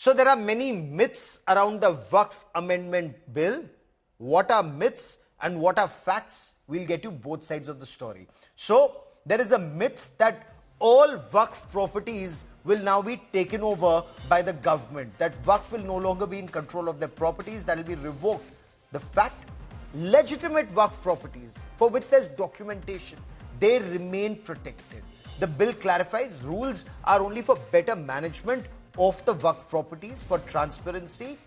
So there are many myths around the WAQF Amendment Bill. What are myths and what are facts? We'll get you both sides of the story. So there is a myth that all WAQF properties will now be taken over by the government, that WAQF will no longer be in control of their properties, that will be revoked. The fact, legitimate WAQF properties for which there's documentation, they remain protected. The bill clarifies rules are only for better management of the WAQF properties, for transparency.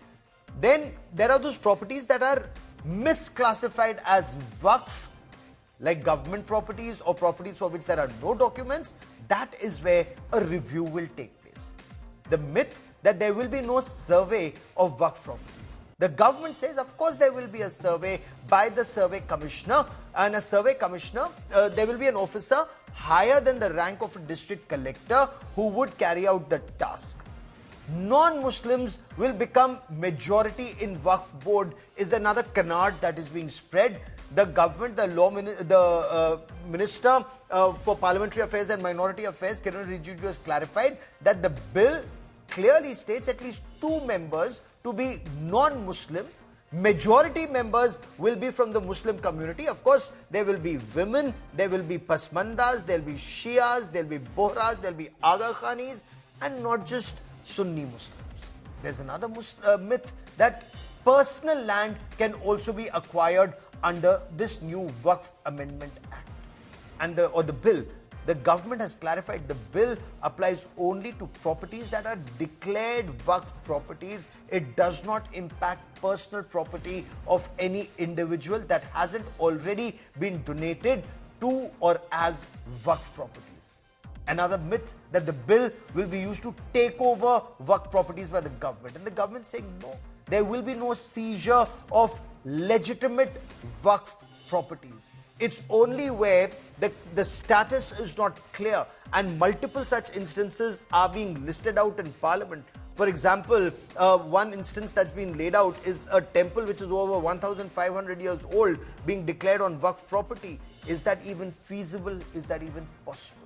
Then there are those properties that are misclassified as WAQF, like government properties or properties for which there are no documents. That is where a review will take place. The myth that there will be no survey of WAQF properties. The government says, of course, there will be a survey by the survey commissioner, and a survey commissioner, there will be an officer higher than the rank of a district collector who would carry out the task. Non-Muslims will become majority in WAQF board is another canard that is being spread. The government, the Minister for Parliamentary Affairs and Minority Affairs, Kiran Rijiju, has clarified that the bill clearly states at least 2 members to be non-Muslim. Majority members will be from the Muslim community. Of course, there will be women, there will be Pasmandas, there will be Shias, there will be Bohras, there will be Aga Khanis, and not just Sunni Muslims. There's another myth that personal land can also be acquired under this new WAQF Amendment Act. And the bill, the government has clarified the bill applies only to properties that are declared WAQF properties. It does not impact personal property of any individual that hasn't already been donated to or as WAQF properties. Another myth that the bill will be used to take over WAQF properties by the government. And the government saying no, there will be no seizure of legitimate WAQF properties. It's only where the status is not clear, and multiple such instances are being listed out in Parliament. For example, one instance that's been laid out is a temple which is over 1,500 years old being declared on WAQF property. Is that even feasible? Is that even possible?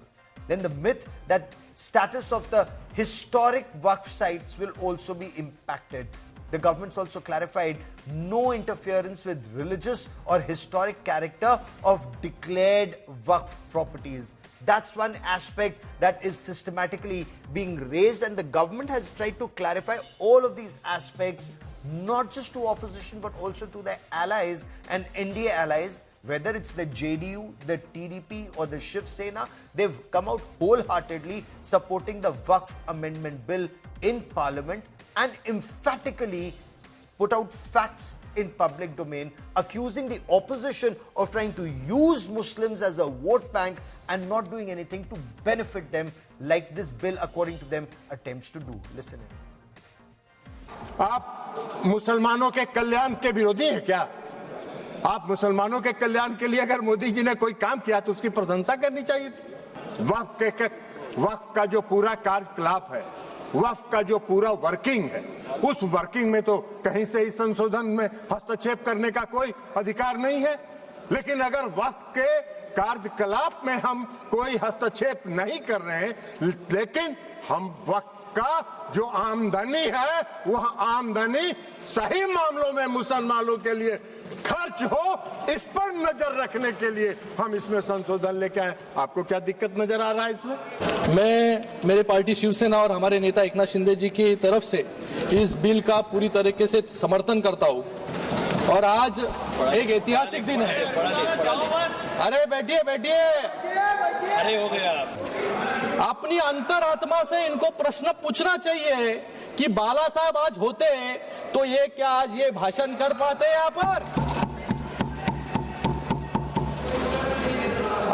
Then the myth that status of the historic WAQF sites will also be impacted. The government's also clarified no interference with religious or historic character of declared WAQF properties. That's one aspect that is systematically being raised, and the government has tried to clarify all of these aspects, not just to opposition but also to their allies and NDA allies. Whether it's the JDU, the TDP or the Shiv Sena, they've come out wholeheartedly supporting the WAQF Amendment Bill in Parliament and emphatically put out facts in public domain, accusing the opposition of trying to use Muslims as a vote bank and not doing anything to benefit them, like this bill, according to them, attempts to do. Listen in. आप मुसलमानों के कल्याण के विरोधी हैं क्या? आप मुसलमानों के कल्याण के लिए अगर मोदी जी ने कोई काम किया तो उसकी प्रशंसा करनी चाहिए थी। वक्फ का जो पूरा कार्यकलाप है, वक्फ का जो पूरा वर्किंग है, उस वर्किंग में तो कहीं से इस संशोधन में हस्तक्षेप करने का कोई अधिकार नहीं है। लेकिन अगर वक्फ के कार्यकलाप में हम कोई हस्तक्षेप नहीं कर रहे हैं, लेकिन हम वक्फ का जो आमदनी है वह आमदनी सही मामलों में मुसलमानों के लिए खर्च हो, इस पर नजर रखने के लिए हम इसमें संशोधन लेके आए। आपको क्या दिक्कत नजर आ रहा है इसमें? मैं मेरे पार्टी शिवसेना और हमारे नेता एकनाथ शिंदे जी की तरफ से इस बिल का पूरी तरीके से समर्थन करता हूं, और आज एक ऐतिहासिक दिन है। अरे बैठिए बैठिए, अरे हो गया। अपनी अंतरात्मा से इनको प्रश्न पूछना चाहिए कि बाला साहब आज होते तो ये क्या आज ये भाषण कर पाते यहाँ पर?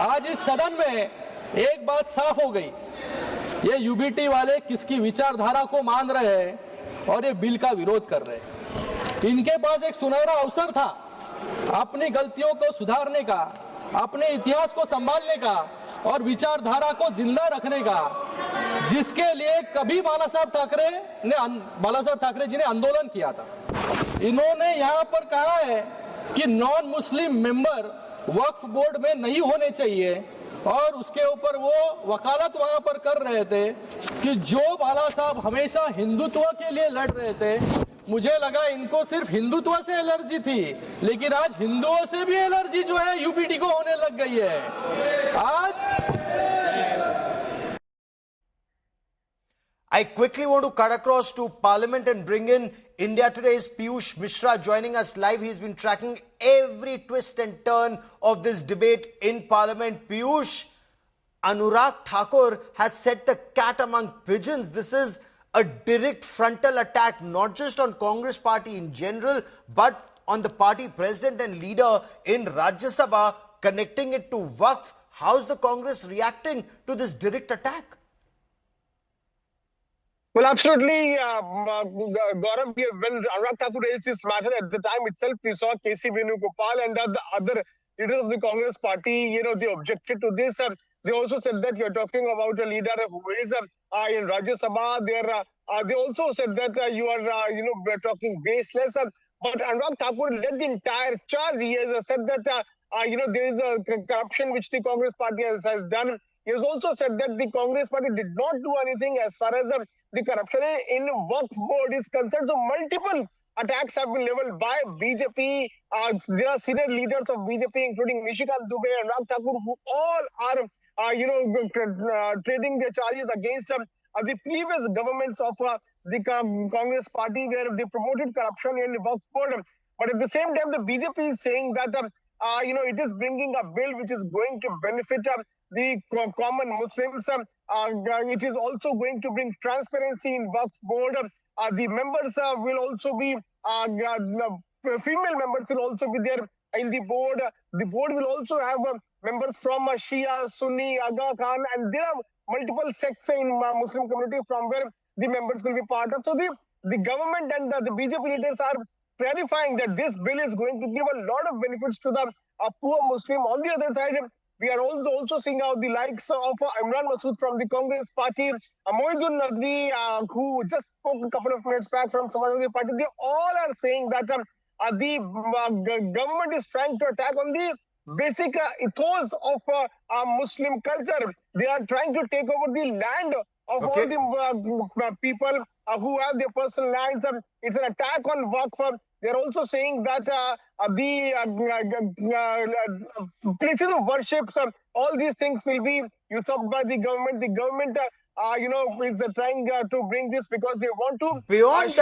आज इस सदन में एक बात साफ हो गई, ये यूबीटी वाले किसकी विचारधारा को मान रहे हैं और ये बिल का विरोध कर रहे हैं। इनके पास एक सुनहरा अवसर था अपनी गलतियों को सुधारने का, अपने इतिहास को संभालने का और विचारधारा को जिंदा रखने का, जिसके लिए कभी बाला साहब ठाकरे जी ने आंदोलन किया था। इन्होंने यहाँ पर कहा है कि नॉन मुस्लिम मेंबर वक्फ बोर्ड में नहीं होने चाहिए, और उसके ऊपर वो वकालत वहां पर कर रहे थे कि जो बाला साहब हमेशा हिंदुत्व के लिए लड़ रहे थे, मुझे लगा इनको सिर्फ हिंदुत्व से एलर्जी थी, लेकिन आज हिंदुओं से भी एलर्जी जो है यूपीटी को होने लग गई है आज। I quickly want to cut across to Parliament and bring in India Today's Piyush Mishra joining us live. He's been tracking every twist and turn of this debate in Parliament. Piyush, Anurag Thakur has set the cat among pigeons. This is a direct frontal attack, not just on Congress party in general, but on the party president and leader in Rajya Sabha, connecting it to Vakf. How's the Congress reacting to this direct attack? Well, absolutely, Gaurav. When Anurag Thakur raised this matter at the time itself, we saw KC Venugopal and the other leaders of the Congress party, they objected to this. They also said that you're talking about a leader who is in Rajya Sabha. They also said that you are, talking baseless. But Anurag Thakur led the entire charge. He has said that, there is a corruption which the Congress party has done. He has also said that the Congress party did not do anything as far as the corruption in Vakf board is concerned. So multiple attacks have been leveled by BJP. There are senior leaders of BJP, including Nishikant Dubey and Anurag Thakur, who all are, trading their charges against the previous governments of the Congress party, where they promoted corruption in the Vakf board. But at the same time, the BJP is saying that it is bringing a bill which is going to benefit the common Muslims. It is also going to bring transparency in Vakf board. The members will also be, female members will also be there in the board. The board will also have members from Shia, Sunni, Aga Khan, and there are multiple sects in Muslim community from where the members will be part of. So the government and the BJP leaders are clarifying that this bill is going to give a lot of benefits to the poor Muslim. On the other side, we are also seeing how the likes of Imran Masood from the Congress party, Moidun Naqvi, who just spoke a couple of minutes back from Samajwadi Party, they all are saying that the government is trying to attack on the basic ethos of Muslim culture. They are trying to take over the land of all the people who have their personal lands. It's an attack on Vakf. They're also saying that the places of worship, all these things will be usurped by the government. The government, is trying to bring this because they want to. Beyond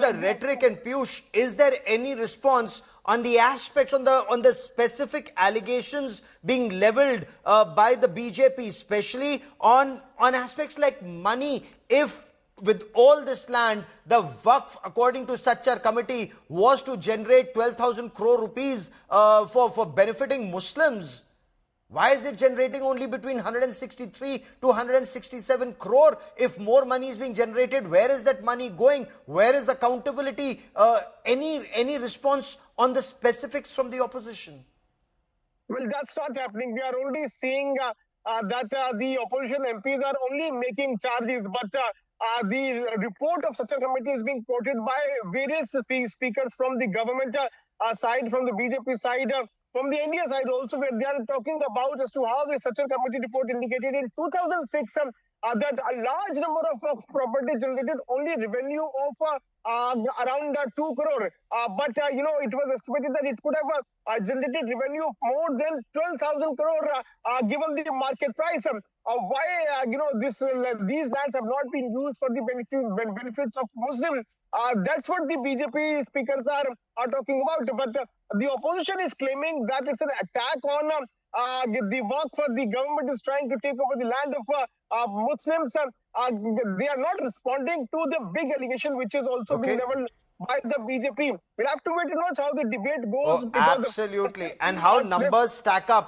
the rhetoric, and Piyush, is there any response on the aspects, on the specific allegations being leveled by the BJP, especially on aspects like money? If with all this land, the Vakf, according to Sachar committee, was to generate 12,000 crore rupees for benefiting Muslims, why is it generating only between 163 to 167 crore? If more money is being generated, where is that money going? Where is accountability? Any response on the specifics from the opposition? Well, that's not happening. We are already seeing that the opposition MPs are only making charges, but the report of such a committee is being quoted by various speakers from the government side, from the BJP side, from the India side also, where they are talking about as to how the such a committee report indicated in 2006 that a large number of property generated only revenue of around 2 crore. But, it was estimated that it could have generated revenue of more than 12,000 crore given the market price. Why, these lands have not been used for the benefits of Muslims? That's what the BJP speakers are talking about. But the opposition is claiming that it's an attack on the Vakf. The government is trying to take over the land of Muslims. They are not responding to the big allegation which is also being leveled by the BJP. We'll have to wait and watch how the debate goes. Oh, absolutely. And how numbers stack up.